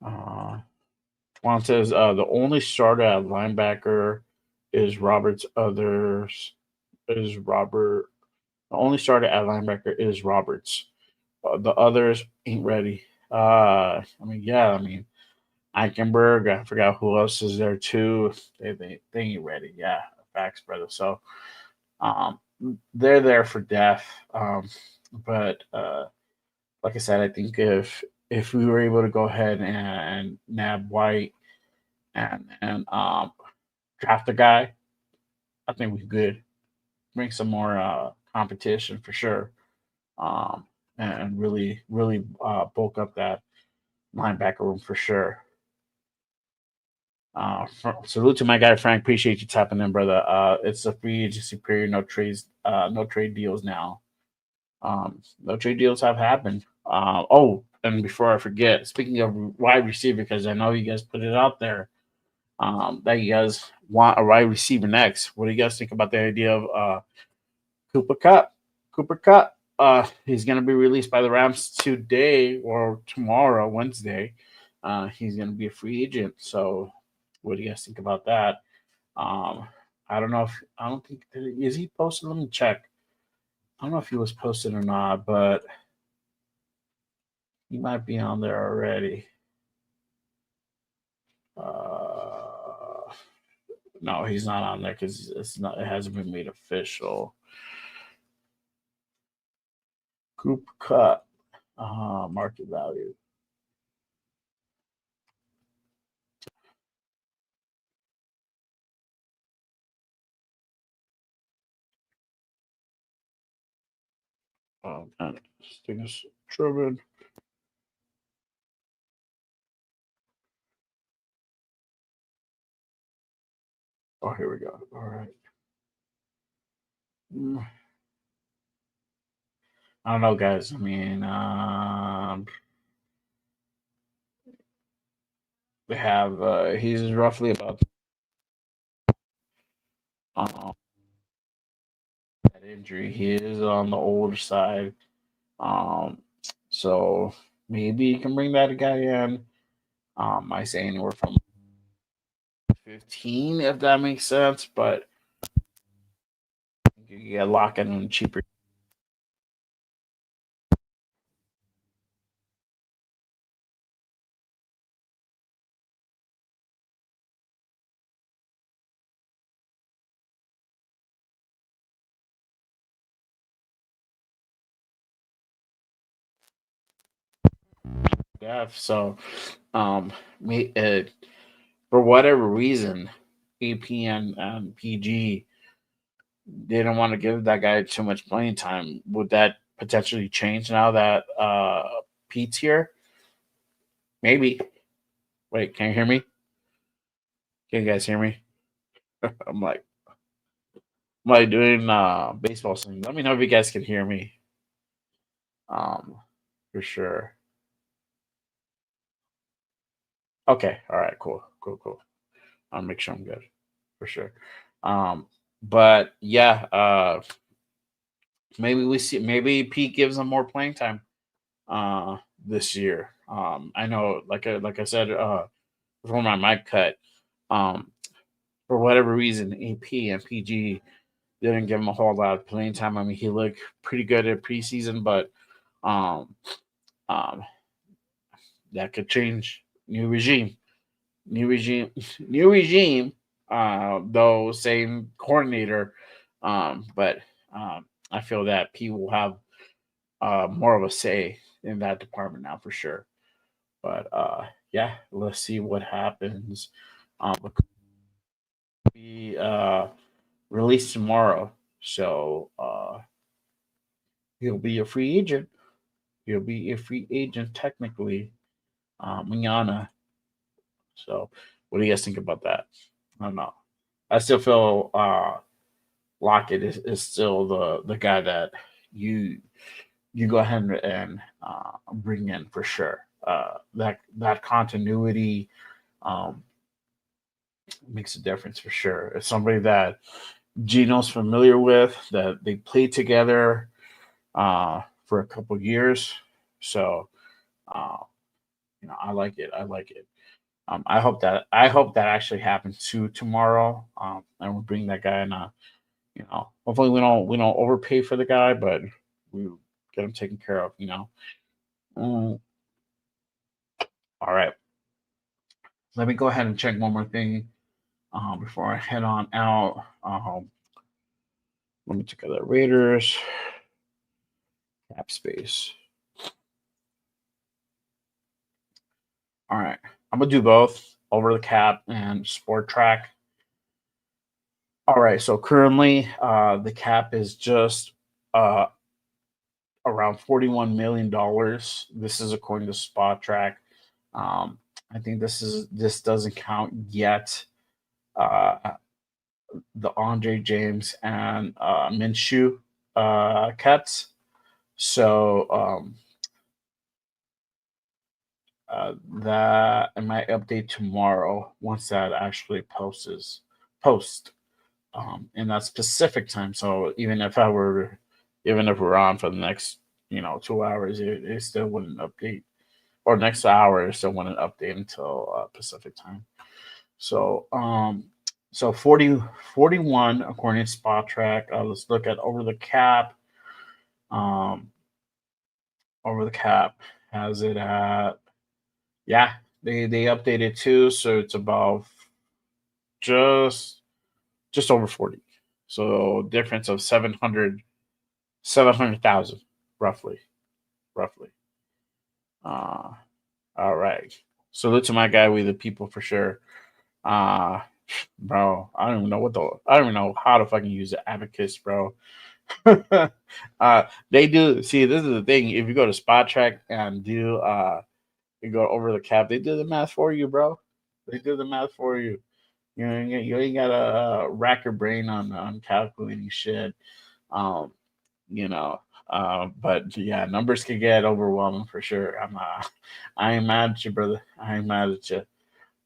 Juan says the only starter at linebacker is Roberts. Others is Robert. The only starter at linebacker is Roberts. The others ain't ready. Yeah. Eichenberg. I forgot who else is there too. They ain't ready. Yeah, facts, brother. So um, they're there for depth. But like I said, I think if we were able to go ahead and nab White and draft a guy, I think we could bring some more competition for sure. Um, and really bulk up that linebacker room for sure. Salute to my guy Frank. Appreciate you tapping in, brother. It's a free agency period. No trades. No trade deals now. No trade deals have happened. And before I forget, speaking of wide receiver, because I know you guys put it out there, that you guys want a wide receiver next. What do you guys think about the idea of Cooper Cup? Cooper Cup. He's going to be released by the Rams today or tomorrow, Wednesday. He's going to be a free agent. So, what do you guys think about that? I don't know if I don't think is he posted. Let me check. I don't know if he was posted or not, but he might be on there already. No, he's not on there because it hasn't been made official. Group cut, market value. Oh, man, this thing is tripping. Oh, here we go. All right. I don't know, guys. They have he's roughly about uh, that injury. He is on the older side. Um, so maybe you can bring that guy in. I say anywhere from 15, if that makes sense, but you get lock in cheaper. Depth. So, me, for whatever reason, AP and PG didn't want to give that guy too much playing time. Would that potentially change now that Pete's here? Maybe. Wait, can you hear me? Can you guys hear me? I'm like, doing baseball swing. Let me know if you guys can hear me. Um, for sure. Okay. All right. Cool. I'll make sure I'm good for sure. Um, but yeah, maybe Pete gives him more playing time this year. I know, like I said, before my mic cut, um, for whatever reason, AP and PG didn't give him a whole lot of playing time. I mean, he looked pretty good at preseason, but um, um, that could change. New regime, new regime. Though same coordinator, but I feel that P will have more of a say in that department now for sure. But yeah, let's see what happens. It could be released tomorrow, so he'll be a free agent. He'll be a free agent technically, manana. So, what do you guys think about that? I don't know. I still feel Lockett is still the guy that you go ahead and bring in for sure. That continuity um, makes a difference for sure. It's somebody that Gino's familiar with, that they played together for a couple years. So, uh, I like it. I like it. I hope that actually happens too tomorrow. And we bring that guy in. Hopefully we don't overpay for the guy, but we get him taken care of. Mm, all right. Let me go ahead and check one more thing before I head on out. Let me check out the Raiders cap space. All right, I'm gonna do both over the cap and sport track. All right, so currently the cap is just uh, around $41 million. This is according to Spot Track. Um, I think this doesn't count yet uh, the Andre James and Minshew cuts. So that I might update tomorrow once that actually post in that specific time. So even if we're on for the next 2 hours, it still wouldn't update, or next hour it still wouldn't update until Pacific time. So so 41 according to Spot Track. Let's look at over the cap. Um, over the cap has it at, yeah, they updated too, so it's about just over 40. So difference of 700,000 roughly. Roughly. Uh all right. Salute to my guy, We the People, for sure. Uh Bro, I don't even know how to fucking use the abacus, bro. They do, see, this is the thing. If you go to Spot Track and do you go over the cap, they do the math for you, bro. They do the math for you. You ain't got to rack your brain on calculating shit. Um, you know, but yeah, numbers can get overwhelming for sure. I ain't mad at you, brother. I ain't mad at you.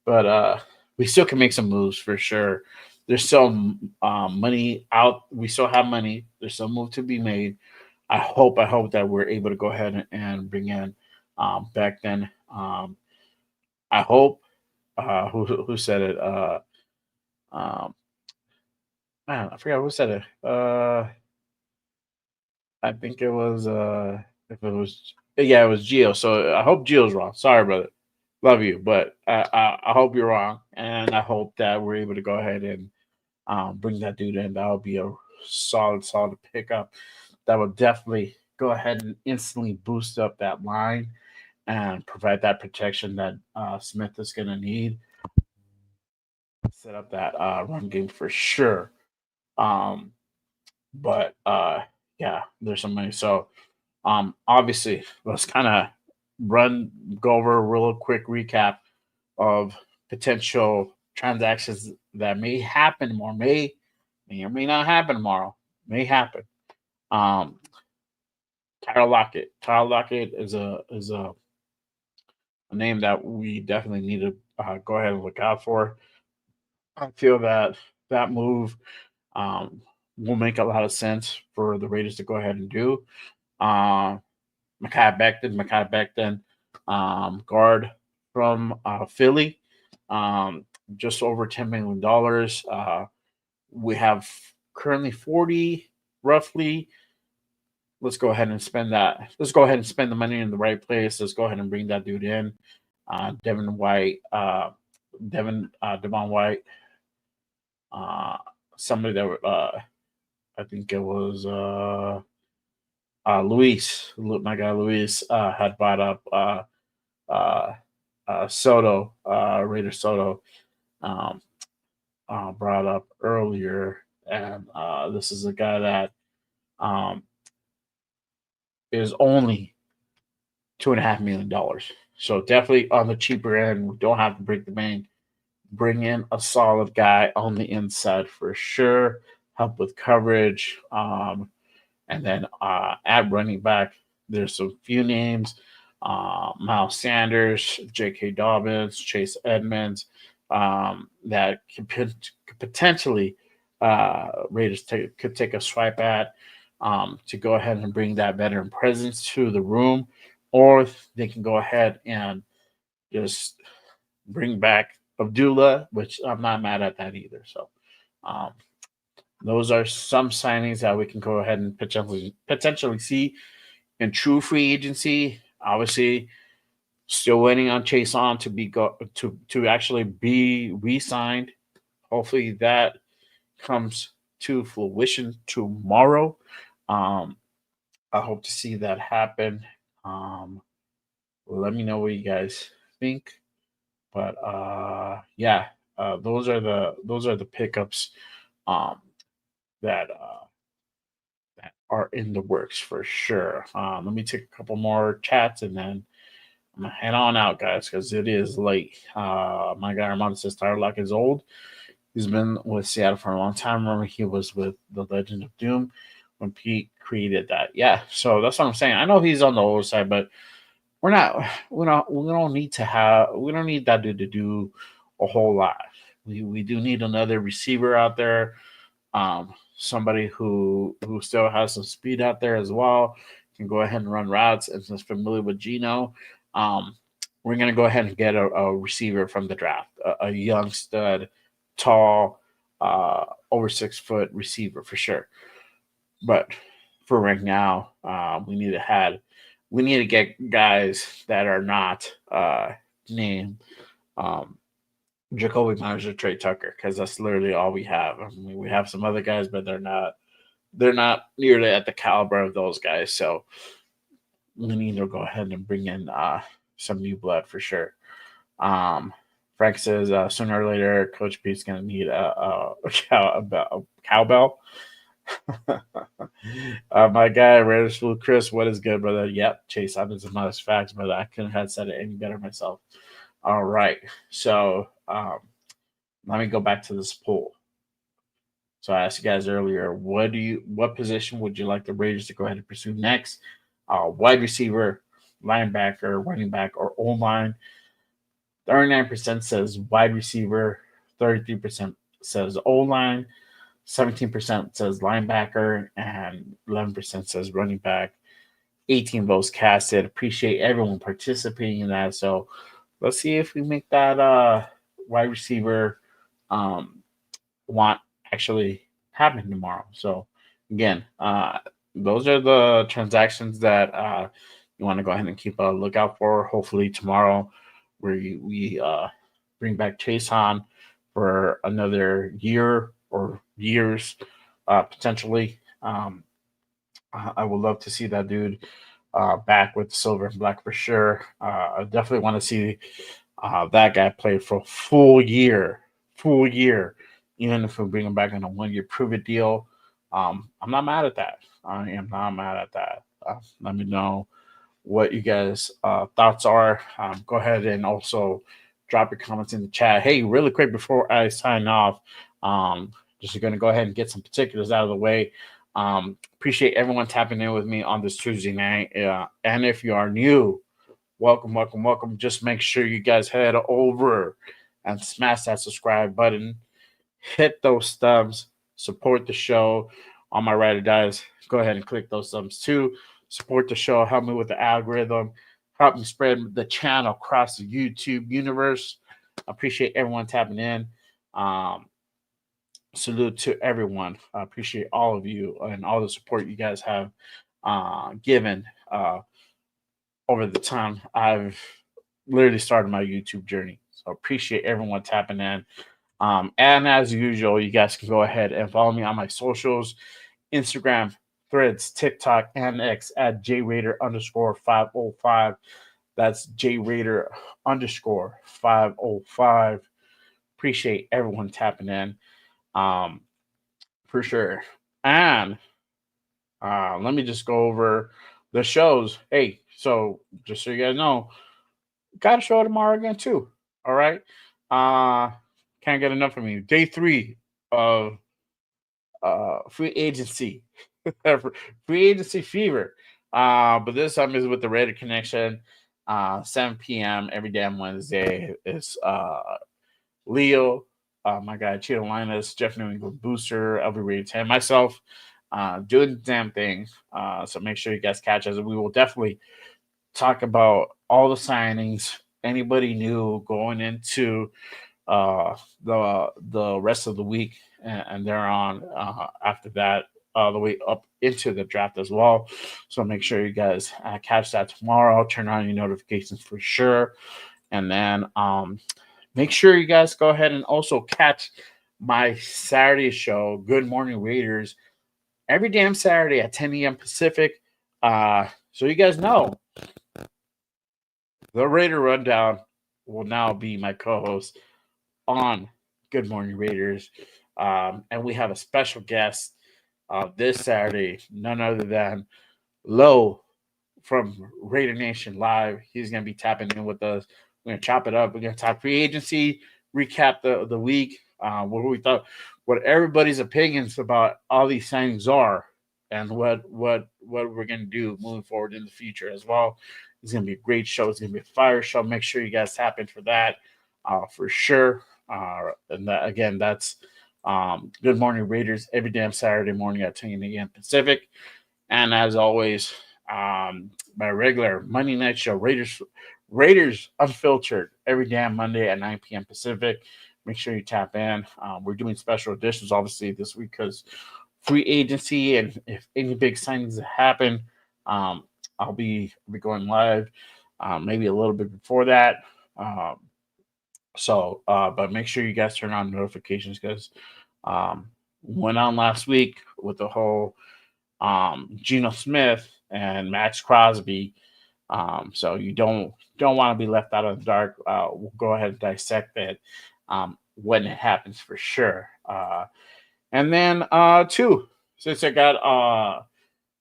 But we still can make some moves for sure. There's still money out. We still have money. There's still move to be made. I hope that we're able to go ahead and bring in back then. I hope who said it. Um, Man, I forgot who said it. I think it was if it was, yeah, it was Gio. So I hope Gio's wrong. Sorry, brother. Love you, but I hope you're wrong, and I hope that we're able to go ahead and bring that dude in. That would be a solid pickup. That would definitely go ahead and instantly boost up that line and provide that protection that Smith is going to need. Set up that run game for sure. Um, but yeah, there's some money. So obviously, let's kind of go over a real quick recap of potential transactions that may happen or may not happen tomorrow. May happen. Um, Tyler Lockett. Tyler Lockett is a name that we definitely need to go ahead and look out for. I feel that that move um, will make a lot of sense for the Raiders to go ahead and do. Uh, Mekhi Becton, guard from Philly, just over $10 million. We have currently 40, roughly. Let's go ahead and spend that. Let's go ahead and spend the money in the right place. Let's go ahead and bring that dude in. Devin White, Devon White, uh, somebody that I think it was Luis, my guy Luis, had brought up uh, Soto, Raider Soto, um, brought up earlier, and this is a guy that um, is only $2.5 million. So definitely on the cheaper end. We don't have to break the bank. bring in a solid guy on the inside for sure, help with coverage. And then at running back, there's some few names: Miles Sanders, J.K. Dobbins, Chase Edmonds, that could potentially Raiders could take a swipe at to go ahead and bring that veteran presence to the room, or they can go ahead and just bring back Abdullah, which I'm not mad at that either. So um, those are some signings that we can go ahead and potentially see in true free agency. Obviously, still waiting on Chase on to actually be re-signed. Hopefully that comes to fruition tomorrow. Um, I hope to see that happen. Um, let me know what you guys think. But yeah, those are the pickups um, that are in the works for sure. Let me take a couple more chats and then I'm gonna head on out, guys, because it is late. My guy Armando says Tyler Lock is old. He's been with Seattle for a long time. Remember, he was with the Legend of Doom when Pete created that. Yeah, so that's what I'm saying. I know he's on the old side, but we don't need that dude to do a whole lot. We do need another receiver out there, somebody who still has some speed out there as well, can go ahead and run routes and is familiar with Geno. Um, we're gonna go ahead and get a receiver from the draft, a young stud, tall, over 6 foot receiver for sure. But for right now, we need to get guys that are not named Jacoby Myers or Trey Tucker, because that's literally all we have. I mean, we have some other guys, but they're not nearly at the caliber of those guys. So we need to go ahead and bring in some new blood for sure. Frank says sooner or later, Coach Pete's going to need a cowbell. My guy, Raiders Fool Chris, what is good, brother? Yep, Chase Evans is not as facts, brother. I couldn't have said it any better myself. All right, so let me go back to this poll. So I asked you guys earlier, what position would you like the Raiders to go ahead and pursue next? Wide receiver, linebacker, running back, or O line. 39% says wide receiver, 33% says O line, 17% says linebacker, and 11% says running back. 18 votes casted. Appreciate everyone participating in that. So let's see if we make that wide receiver want actually happen tomorrow. So again, those are the transactions that you want to go ahead and keep a lookout for. Hopefully tomorrow we bring back Chase on for another year or years potentially. I would love to see that dude back with silver and black for sure. I definitely want to see that guy play for a full year, even if we bring him back on a 1 year prove it deal. I'm not mad at that. I am not mad at that. Let me know what you guys' thoughts are. Go ahead and also drop your comments in the chat. Hey, really quick before I sign off, just going to go ahead and get some particulars out of the way. Appreciate everyone tapping in with me on this Tuesday night. And if you are new, welcome. Just make sure you guys head over and smash that subscribe button. Hit those thumbs. Support the show. On my ride or dies, go ahead and click those thumbs too. Support the show. Help me with the algorithm. Help me spread the channel across the YouTube universe. Appreciate everyone tapping in. Salute to everyone. I appreciate all of you and all the support you guys have given over the time I've literally started my YouTube journey. So appreciate everyone tapping in. And as usual, you guys can go ahead and follow me on my socials: Instagram, Threads, TikTok, and X at JRaider_505. That's JRaider_505. Appreciate everyone tapping in. For sure. And let me just go over the shows. Hey, so just so you guys know, got a show tomorrow again too. All right. Can't get enough of me. Day 3 of free agency. Free agency fever. But this time is with the Raider Connection. 7 p.m. every damn Wednesday. It's Leo, my guy Cheeto Linus, Jeff New England Booster, LV Rated 10, myself, doing the damn thing. So make sure you guys catch us. We will definitely talk about all the signings, anybody new going into the rest of the week, and they're on after that all the way up into the draft as well. So make sure you guys catch that tomorrow. Turn on your notifications for sure, and then make sure you guys go ahead and also catch my Saturday show, Good Morning Raiders, every damn Saturday at 10 a.m. Pacific. So you guys know the Raider Rundown will now be my co-host on Good Morning Raiders. And we have a special guest this Saturday, none other than Lo from Raider Nation Live. He's going to be tapping in with us. We're going to chop it up. We're going to talk free agency, recap the week, what we thought, what everybody's opinions about all these signings are, and what we're going to do moving forward in the future as well. It's going to be a great show. It's going to be a fire show. Make sure you guys tap in for that for sure. And that, again, that's Good Morning Raiders every damn Saturday morning at 10 a.m. Pacific. And as always, my regular Monday night show, Raiders Unfiltered, every damn Monday at 9 p.m. Pacific. Make sure you tap in. We're doing special editions, obviously, this week because free agency, and if any big signings happen, I'll be going live maybe a little bit before that. But make sure you guys turn on notifications because went on last week with the whole Geno Smith and Max Crosby. So you don't want to be left out of the dark. We'll go ahead and dissect it when it happens for sure. And then too, since I got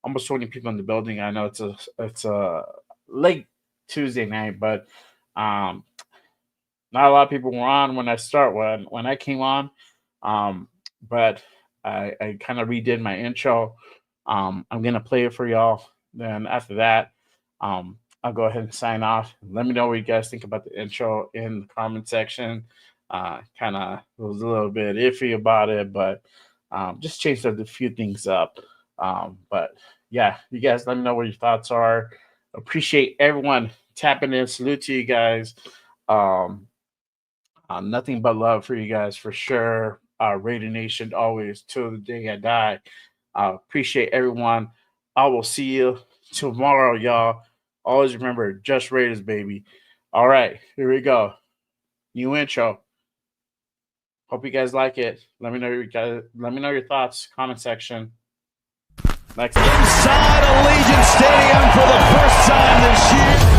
almost 20 people in the building, I know it's a late Tuesday night, but not a lot of people were on when I came on. But I kind of redid my intro. I'm gonna play it for y'all. Then after that, I'll go ahead and sign off. Let me know what you guys think about the intro in the comment section. Kind of was a little bit iffy about it, but just changed a few things up. But yeah, you guys let me know what your thoughts are. Appreciate everyone tapping in. Salute to you guys. Nothing but love for you guys for sure. Raider Nation always till the day I die. Appreciate everyone. I will see you tomorrow, y'all. Always remember, just Raiders, baby. All right, here we go. New intro. Hope you guys like it. Let me know your thoughts. Comment section. Next time. Inside Allegiant Stadium for the first time this year.